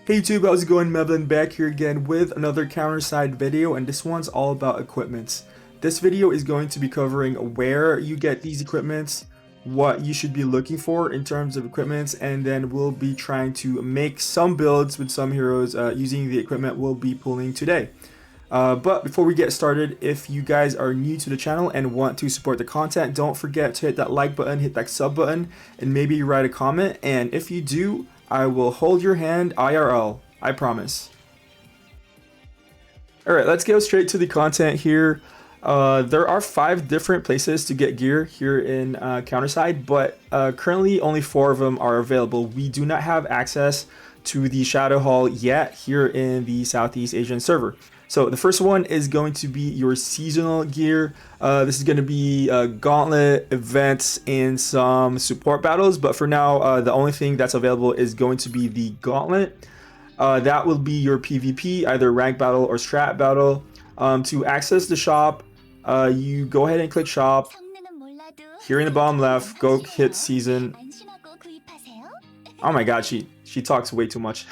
Hey YouTube, how's it going? Mevlin back here again with another counter-side video, and this one's all about equipments. This video is going to be covering where you get these equipments, what you should be looking for in terms of equipments, and then we'll be trying to make some builds with some heroes using the equipment we'll be pulling today. But before we get started, if you guys are new to the channel and want to support the content, don't forget to hit that like button, hit that sub button, and maybe write a comment. And if you do, I will hold your hand IRL, I promise. Alright, let's go straight to the content here. There are 5 different places to get gear here in Counterside, but currently only 4 of them are available. We do not have access to the Shadow Hall yet here in the Southeast Asian server. So the first one is going to be your seasonal gear. This is going to be Gauntlet, events, and some support battles. But for now, the only thing that's available is going to be the Gauntlet. That will be your PvP, either rank battle or strat battle. To access the shop, you go ahead and click shop. Here in the bottom left, go hit season. Oh my god, she talks way too much.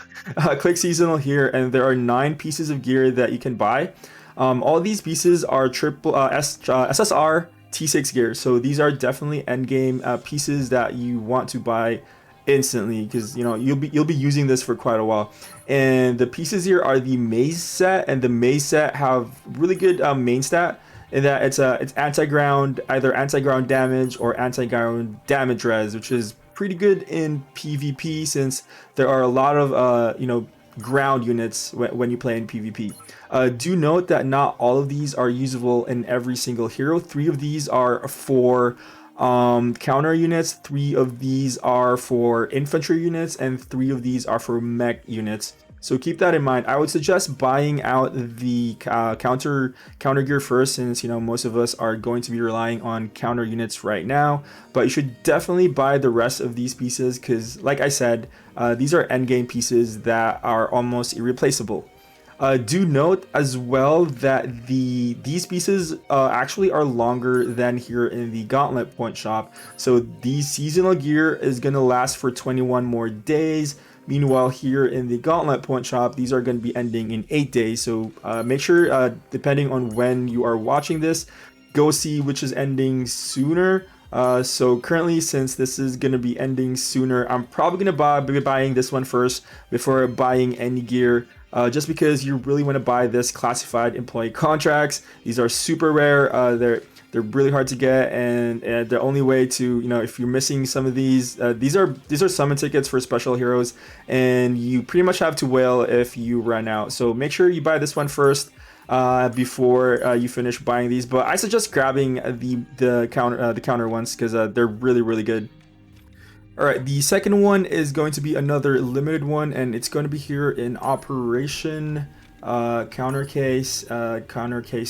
Click seasonal here, and there are 9 pieces of gear that you can buy. All these pieces are SSR T6 gear, so these are definitely endgame pieces that you want to buy instantly, because you know you'll be using this for quite a while. And the pieces here are the maze set, and the maze set have really good main stat in that it's anti-ground, either anti-ground damage or anti-ground damage res, which is pretty good in PvP since there are a lot of ground units when you play in PvP. Do note that not all of these are usable in every single hero. 3 of these are for counter units, 3 of these are for infantry units, and 3 of these are for mech units. So keep that in mind. I would suggest buying out the counter gear first, since you know most of us are going to be relying on counter units right now. But you should definitely buy the rest of these pieces, because like I said, these are endgame pieces that are almost irreplaceable. Do note as well that these pieces actually are longer than here in the Gauntlet point shop. So the seasonal gear is going to last for 21 more days. Meanwhile, here in the Gauntlet point shop, these are going to be ending in 8 days. So make sure, depending on when you are watching this, go see which is ending sooner. So currently, since this is going to be ending sooner, I'm probably going to be buying this one first before buying any gear. Just because you really want to buy this classified employee contracts. These are super rare. They're really hard to get, and the only way to, you know, if you're missing some of these are summon tickets for special heroes, and you pretty much have to wail if you run out. So make sure you buy this one first before you finish buying these. But I suggest grabbing the counter ones, because they're really good. Alright, the second one is going to be another limited one, and it's going to be here in Operation Counter Case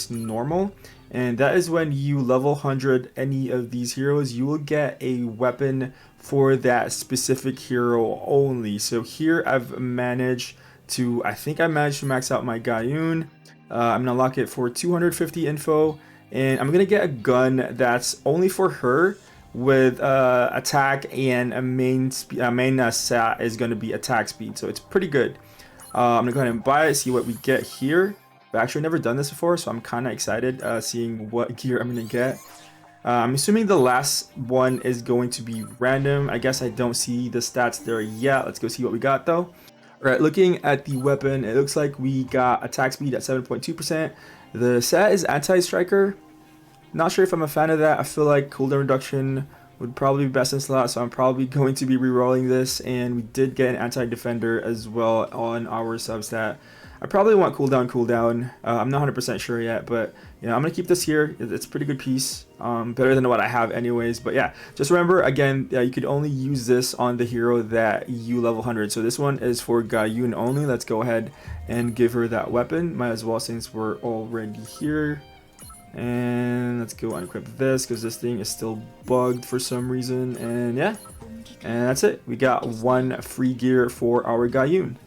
Normal. And that is when you level 100 any of these heroes, you will get a weapon for that specific hero only. So here I've managed to, I think I managed to max out my Gayun. I'm going to lock it for 250 info, and I'm going to get a gun that's only for her, with attack, and a main stat is going to be attack speed, so it's pretty good. I'm gonna go ahead and buy it, see what we get here. I've actually never done this before, so I'm kind of excited seeing what gear I'm gonna get. I'm assuming the last one is going to be random. I guess I don't see the stats there yet. Let's go see what we got though. Alright, looking at the weapon, it looks like we got attack speed at 7.2%. The set is anti-striker. Not sure if I'm a fan of that. I feel like cooldown reduction would probably be best in slot, so I'm probably going to be rerolling this. And we did get an anti-defender as well on our substat. I probably want cooldown. I'm not 100% sure yet, but you know, I'm gonna keep this here. It's a pretty good piece, better than what I have anyways. But yeah, just remember again, you could only use this on the hero that you level 100. So this one is for Gayun only. Let's go ahead and give her that weapon. Might as well, since we're already here. And let's go unequip this, because this thing is still bugged for some reason. And yeah, and that's it. We got 1 free gear for our Gayun.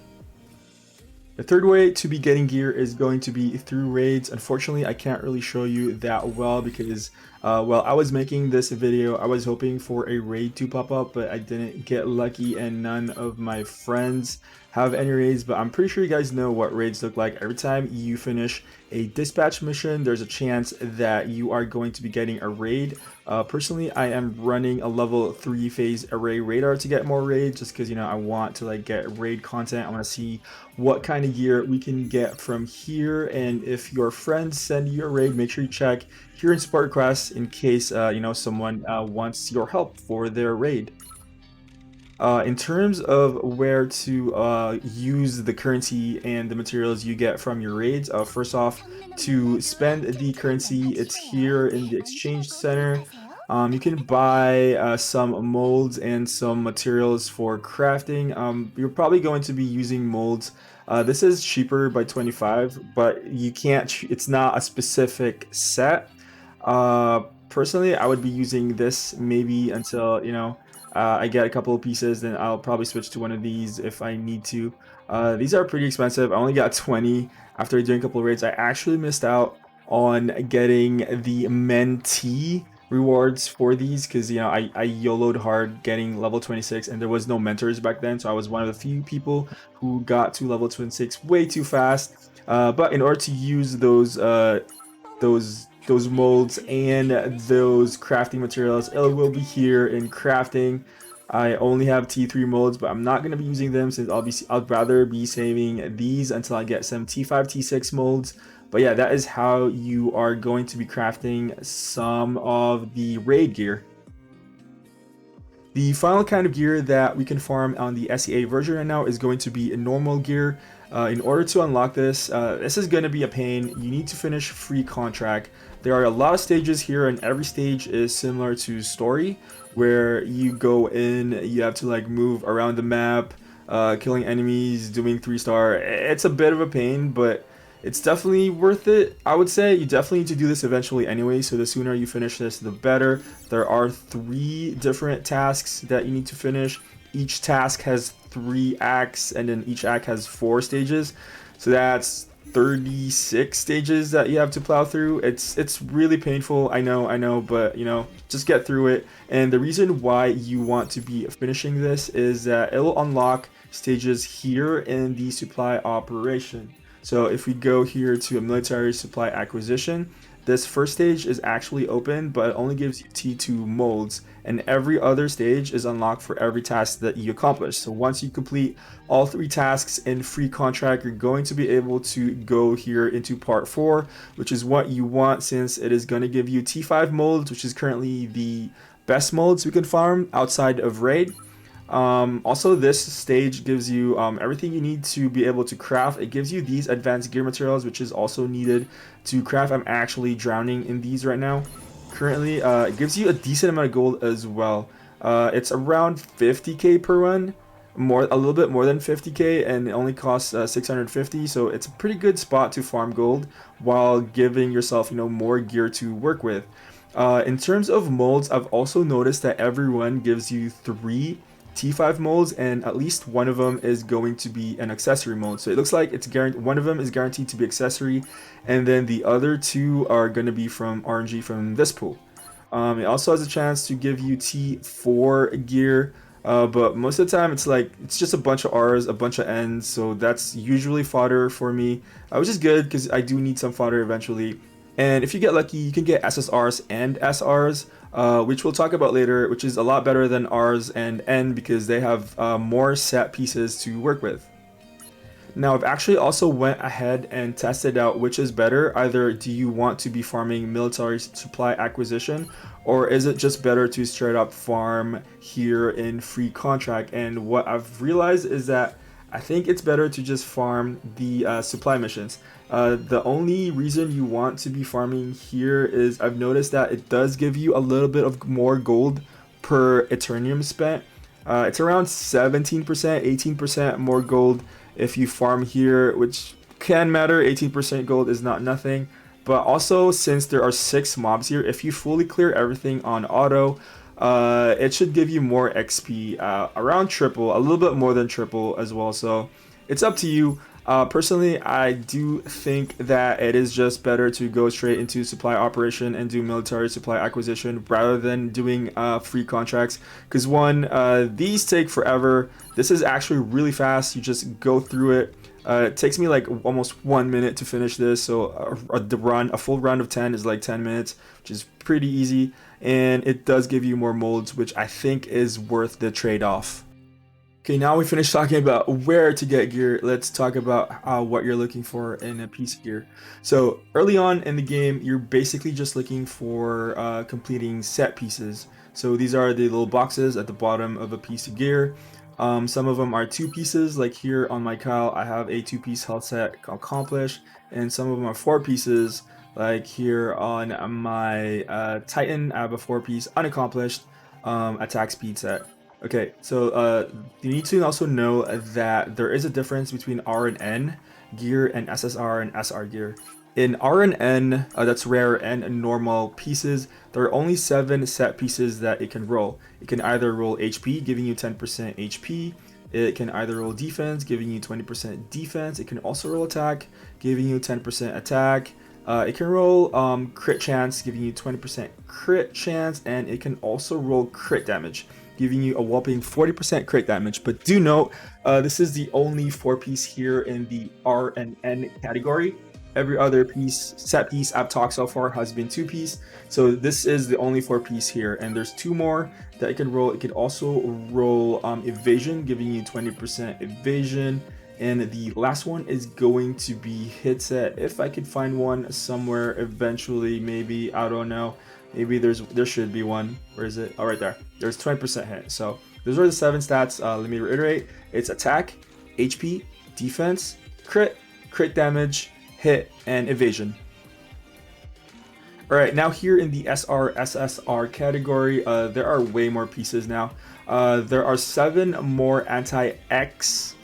The third way to be getting gear is going to be through raids. Unfortunately, I can't really show you that well because While I was making this video, I was hoping for a raid to pop up, but I didn't get lucky and none of my friends have any raids. But I'm pretty sure you guys know what raids look like. Every time you finish a dispatch mission, there's a chance that you are going to be getting a raid. Personally, I am running a level 3 phase array radar to get more raids, just because, you know, I want to like get raid content. I want to see what kind of gear we can get from here, and if your friends send you a raid, make sure you check here in support requests in case you know, someone wants your help for their raid. In terms of where to use the currency and the materials you get from your raids, first off, to spend the currency, it's here in the exchange center. You can buy some molds and some materials for crafting. You're probably going to be using molds. This is cheaper by 25, but you can't, it's not a specific set. Personally, I would be using this maybe until, you know, I get a couple of pieces, then I'll probably switch to one of these if I need to. These are pretty expensive. I only got 20 after doing a couple of raids. I actually missed out on getting the mentee rewards for these because, you know, I YOLO'd hard getting level 26 and there was no mentors back then, so I was one of the few people who got to level 26 way too fast. But in order to use those molds and those crafting materials, it will be here in crafting. I only have T3 molds, but I'm not going to be using them since I'd rather be saving these until I get some T5, T6 molds. But yeah, that is how you are going to be crafting some of the raid gear. The final kind of gear that we can farm on the SEA version right now is going to be normal gear. In order to unlock this, this is going to be a pain. You need to finish free contract. There are a lot of stages here, and every stage is similar to story, where you go in, you have to like move around the map, killing enemies, doing 3-star. It's a bit of a pain, but it's definitely worth it. I would say you definitely need to do this eventually anyway, so the sooner you finish this, the better. There are 3 different tasks that you need to finish. Each task has 3 acts, and then each act has 4 stages. So that's 36 stages that you have to plow through. It's really painful, I know, but you know, just get through it. And the reason why you want to be finishing this is that it will unlock stages here in the supply operation. So if we go here to a military supply acquisition, this first stage is actually open, but it only gives you T2 molds, and every other stage is unlocked for every task that you accomplish. So once you complete all 3 tasks in free contract, you're going to be able to go here into part 4, which is what you want, since it is going to give you T5 molds, which is currently the best molds we can farm outside of raid. Also, this stage gives you everything you need to be able to craft. It gives you these advanced gear materials, which is also needed to craft. I'm actually drowning in these right now. Currently, it gives you a decent amount of gold as well. It's around 50k per run, a little bit more than 50k, and it only costs 650. So it's a pretty good spot to farm gold while giving yourself, you know, more gear to work with. In terms of molds, I've also noticed that everyone gives you 3 T5 molds, and at least one of them is going to be an accessory mold. So it looks like it's guaranteed, one of them is guaranteed to be accessory, and then the other 2 are going to be from RNG from this pool. It also has a chance to give you T4 gear, but most of the time it's just a bunch of R's, a bunch of N's, so that's usually fodder for me, which is good because I do need some fodder eventually. And if you get lucky, you can get SSRs and SRs, which we'll talk about later, which is a lot better than R's and N because they have more set pieces to work with. Now, I've actually also went ahead and tested out which is better. Either do you want to be farming military supply acquisition, or is it just better to straight up farm here in free contract? And what I've realized is that I think it's better to just farm the supply missions. The only reason you want to be farming here is I've noticed that it does give you a little bit of more gold per Eternium spent. It's around 17%, 18% more gold if you farm here, which can matter. 18% gold is not nothing. But also, since there are 6 mobs here, if you fully clear everything on auto, it should give you more XP, around triple, a little bit more than triple as well. So it's up to you. Personally, I do think that it is just better to go straight into supply operation and do military supply acquisition rather than doing free contracts. Because one, these take forever. This is actually really fast. You just go through it. It takes me like almost 1 minute to finish this. So a full run of 10 is like 10 minutes, which is pretty easy. And it does give you more molds, which I think is worth the trade-off. Okay, now we finished talking about where to get gear. Let's talk about what you're looking for in a piece of gear. So early on in the game, you're basically just looking for completing set pieces. So these are the little boxes at the bottom of a piece of gear. Some of them are 2 pieces, like here on my Kyle, I have a 2-piece health set accomplished, and some of them are 4 pieces, like here on my Titan, I have a 4-piece unaccomplished attack speed set. Okay, so you need to also know that there is a difference between R and N gear and SSR and SR gear. In R and N, that's rare and normal pieces, there are only 7 set pieces that it can roll. It can either roll HP, giving you 10% HP. It can either roll defense, giving you 20% defense. It can also roll attack, giving you 10% attack. It can roll crit chance, giving you 20% crit chance, and it can also roll crit damage, giving you a whopping 40% crit damage. But do note, this is the only 4-piece here in the R and N category. Every other set piece I've talked so far has been 2-piece. So this is the only 4-piece here, and there's 2 more that it can roll. It can also roll evasion, giving you 20% evasion. And the last one is going to be hit set. If I could find one somewhere eventually, maybe, I don't know. Maybe there should be one. Where is it? Oh, right there. There's 20% hit. So those are the 7 stats. Let me reiterate. It's attack, HP, defense, crit damage, hit, and evasion. All right, now here in the SR SSR category, there are way more pieces now. There are 7 more anti-X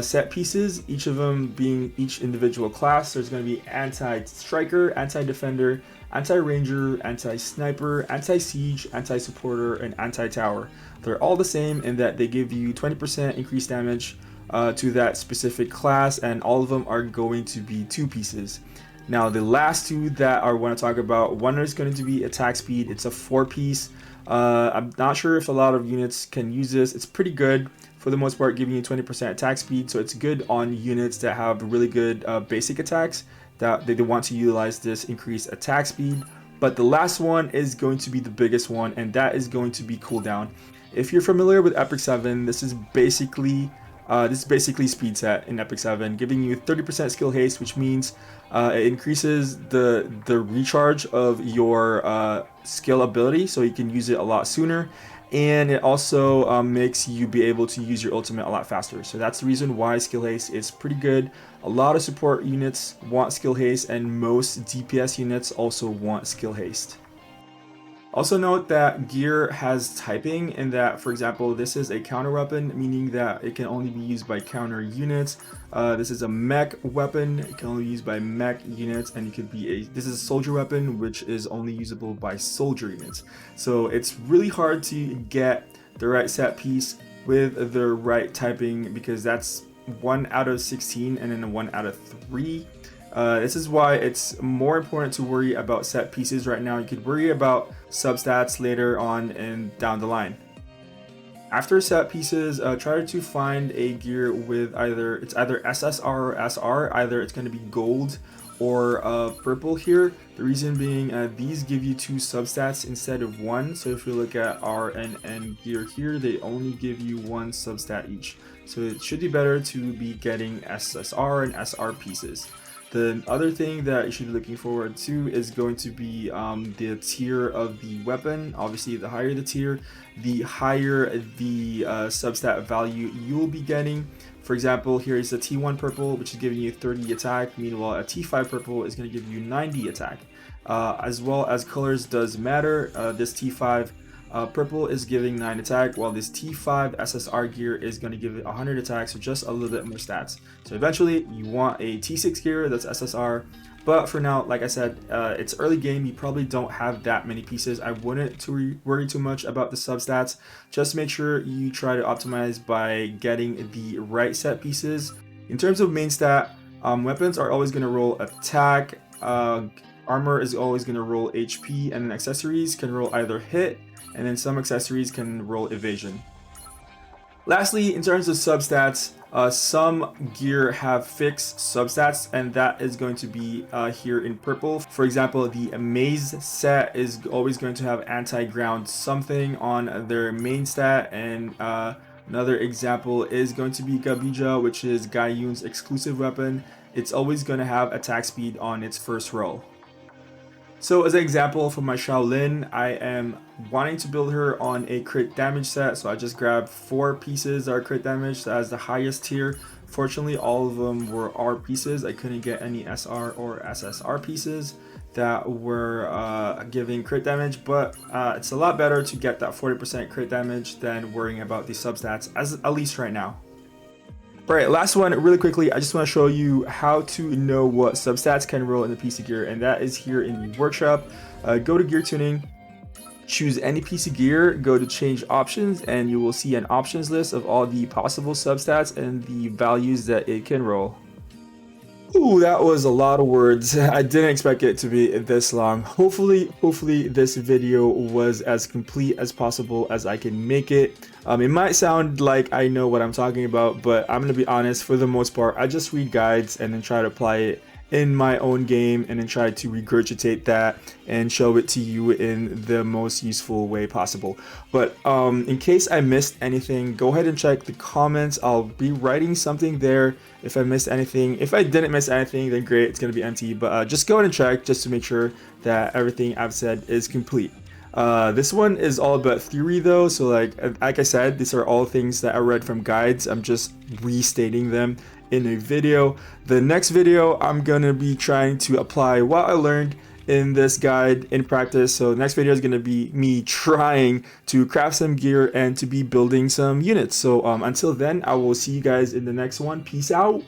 set pieces, each of them being each individual class. There's going to be anti-striker, anti-defender, anti-ranger, anti-sniper, anti-siege, anti-supporter, and anti-tower. They're all the same in that they give you 20% increased damage to that specific class, and all of them are going to be 2 pieces. Now the last 2 that I want to talk about, one is going to be attack speed. It's a 4-piece. I'm not sure if a lot of units can use this. It's pretty good for the most part, giving you 20% attack speed, so it's good on units that have really good basic attacks that they want to utilize this increased attack speed. But the last one is going to be the biggest one, and that is going to be cooldown. If you're familiar with Epic 7, this is basically speed set in Epic 7, giving you 30% skill haste, which means it increases the recharge of your skill ability, so you can use it a lot sooner. And it also makes you be able to use your ultimate a lot faster. So that's the reason why skill haste is pretty good. A lot of support units want skill haste, and most DPS units also want skill haste. Also note that gear has typing, in that, for example, this is a counter weapon, meaning that it can only be used by counter units. This is a mech weapon, it can only be used by mech units, and it could be this is a soldier weapon, which is only usable by soldier units. So it's really hard to get the right set piece with the right typing, because that's 1 out of 16 and then a 1 out of 3. This is why it's more important to worry about set pieces right now. You could worry about substats later on and down the line. After set pieces, try to find a gear with either SSR or SR. Either it's going to be gold or purple here. The reason being, these give you 2 substats instead of 1. So if you look at R and N gear here, they only give you 1 substat each. So it should be better to be getting SSR and SR pieces. The other thing that you should be looking forward to is going to be the tier of the weapon. Obviously, the higher the tier, the higher the substat value you will be getting. For example, here is a T1 purple, which is giving you 30 attack. Meanwhile, a T5 purple is going to give you 90 attack. As well as colors does matter. This T5 purple is giving 9 attack, while this T5 SSR gear is going to give it 100 attack, so just a little bit more stats. So eventually you want a T6 gear that's SSR, but for now, like I said, it's early game, you probably don't have that many pieces. I wouldn't worry too much about the substats. Just make sure you try to optimize by getting the right set pieces. In terms of main stat, weapons are always going to roll attack, armor is always going to roll HP, and then accessories can roll either hit, and then some accessories can roll evasion. Lastly, in terms of substats, some gear have fixed substats, and that is going to be here in purple. For example, the Maze set is always going to have anti-ground something on their main stat, and another example is going to be Gabija, which is Gaiyun's exclusive weapon. It's always going to have attack speed on its first roll. So as an example for my Shaolin, I am wanting to build her on a crit damage set, so I just grabbed 4 pieces that are crit damage as the highest tier. Fortunately, all of them were R pieces. I couldn't get any SR or SSR pieces that were giving crit damage, but it's a lot better to get that 40% crit damage than worrying about the substats, at least right now. Alright, last one really quickly. I just want to show you how to know what substats can roll in the piece of gear, and that is here in the workshop. Go to gear tuning, choose any piece of gear, go to change options, and you will see an options list of all the possible substats and the values that it can roll. Ooh, that was a lot of words. I didn't expect it to be this long. Hopefully this video was as complete as possible as I can make it. It might sound like I know what I'm talking about, but I'm gonna be honest, for the most part, I just read guides and then try to apply it in my own game and then try to regurgitate that and show it to you in the most useful way possible. But in case I missed anything, go ahead and check the comments. I'll be writing something there if I missed anything. If I didn't miss anything, then great, it's gonna be empty, but just go ahead and check just to make sure that everything I've said is complete. This one is all about theory though, so like I said, these are all things that I read from guides. I'm just restating them in a video. The next video, I'm gonna be trying to apply what I learned in this guide in practice. So the next video is gonna be me trying to craft some gear and to be building some units. So until then, I will see you guys in the next one. Peace out.